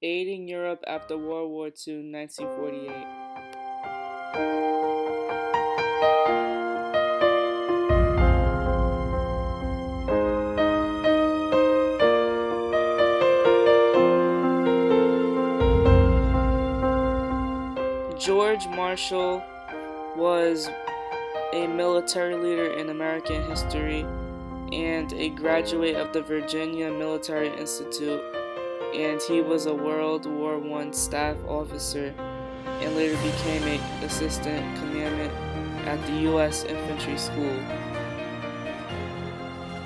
Aiding Europe after World War II, 1948. George Marshall was a military leader in American history and a graduate of the Virginia Military Institute, and he was a World War I staff officer and later became an assistant commandant at the U.S. Infantry School.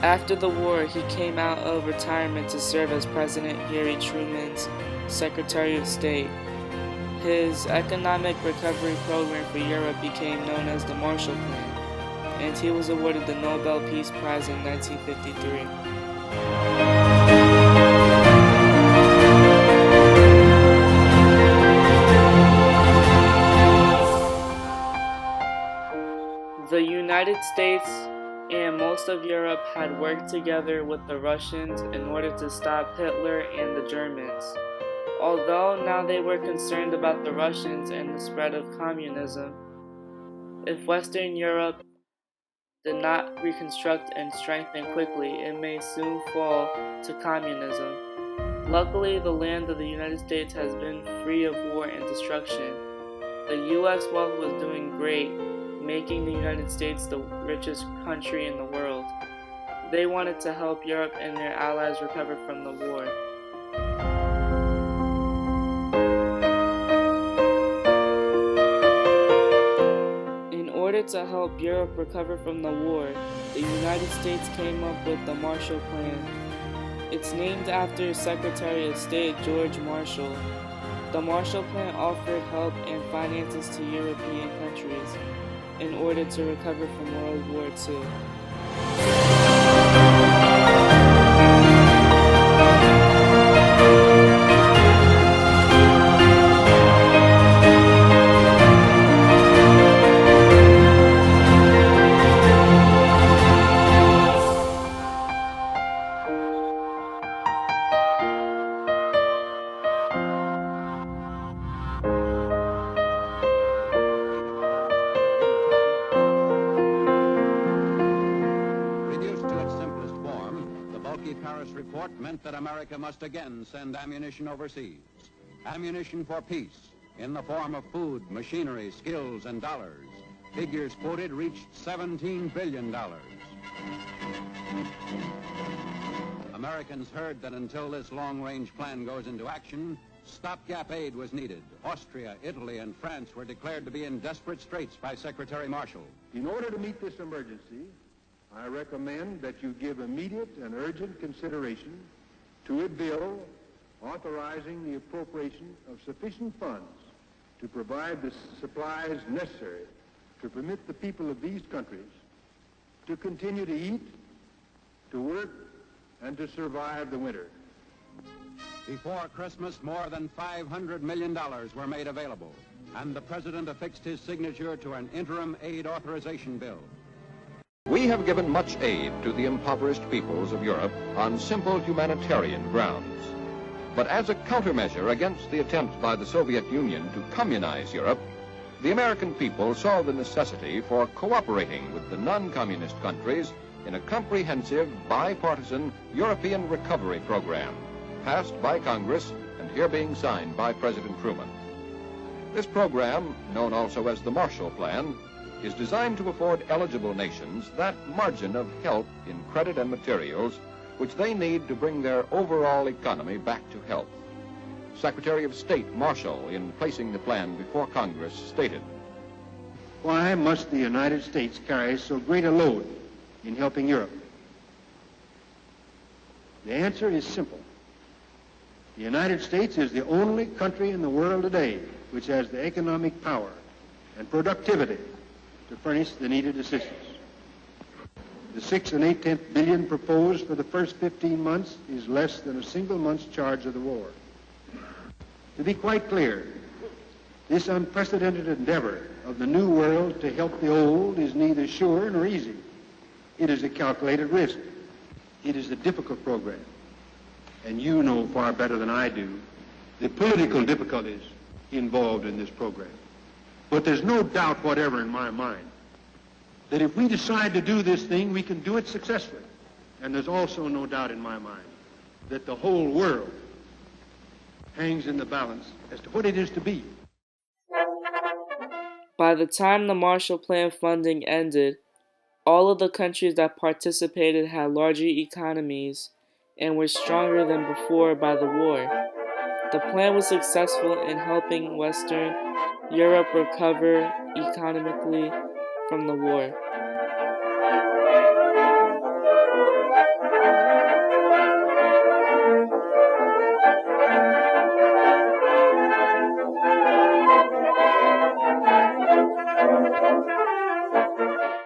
After the war, he came out of retirement to serve as President Harry Truman's Secretary of State. His economic recovery program for Europe became known as the Marshall Plan, and he was awarded the Nobel Peace Prize in 1953. The United States and most of Europe had worked together with the Russians in order to stop Hitler and the Germans. Although now they were concerned about the Russians and the spread of communism, if Western Europe did not reconstruct and strengthen quickly, it may soon fall to communism. Luckily, the land of the United States has been free of war and destruction. The U.S. wealth was doing great, making the United States the richest country in the world. They wanted to help Europe and their allies recover from the war. In order to help Europe recover from the war, the United States came up with the Marshall Plan. It's named after Secretary of State George Marshall. The Marshall Plan offered help and finances to European countries in order to recover from World War II. Report meant that America must again send ammunition overseas. Ammunition for peace in the form of food, machinery, skills, and dollars. Figures quoted reached $17 billion. Americans heard that until this long-range plan goes into action, stopgap aid was needed. Austria, Italy, and France were declared to be in desperate straits by Secretary Marshall. In order to meet this emergency, I recommend that you give immediate and urgent consideration to a bill authorizing the appropriation of sufficient funds to provide the supplies necessary to permit the people of these countries to continue to eat, to work, and to survive the winter. Before Christmas, more than $500 million were made available, and the President affixed his signature to an interim aid authorization bill. We have given much aid to the impoverished peoples of Europe on simple humanitarian grounds. But as a countermeasure against the attempt by the Soviet Union to communize Europe, the American people saw the necessity for cooperating with the non-communist countries in a comprehensive, bipartisan European recovery program, passed by Congress and here being signed by President Truman. This program, known also as the Marshall Plan, is designed to afford eligible nations that margin of help in credit and materials which they need to bring their overall economy back to health. Secretary of State Marshall, in placing the plan before Congress, stated, "Why must the United States carry so great a load in helping Europe? The answer is simple. The United States is the only country in the world today which has the economic power and productivity to furnish the needed assistance. The 6 8/10 billion proposed for the first 15 months is less than a single month's charge of the war. To be quite clear, this unprecedented endeavor of the new world to help the old is neither sure nor easy. It is a calculated risk. It is a difficult program. And you know far better than I do the political difficulties involved in this program. But there's no doubt whatever in my mind that if we decide to do this thing, we can do it successfully. And there's also no doubt in my mind that the whole world hangs in the balance as to what it is to be. By the time the Marshall Plan funding ended, all of the countries that participated had larger economies and were stronger than before by the war. The plan was successful in helping Western Europe recover economically from the war.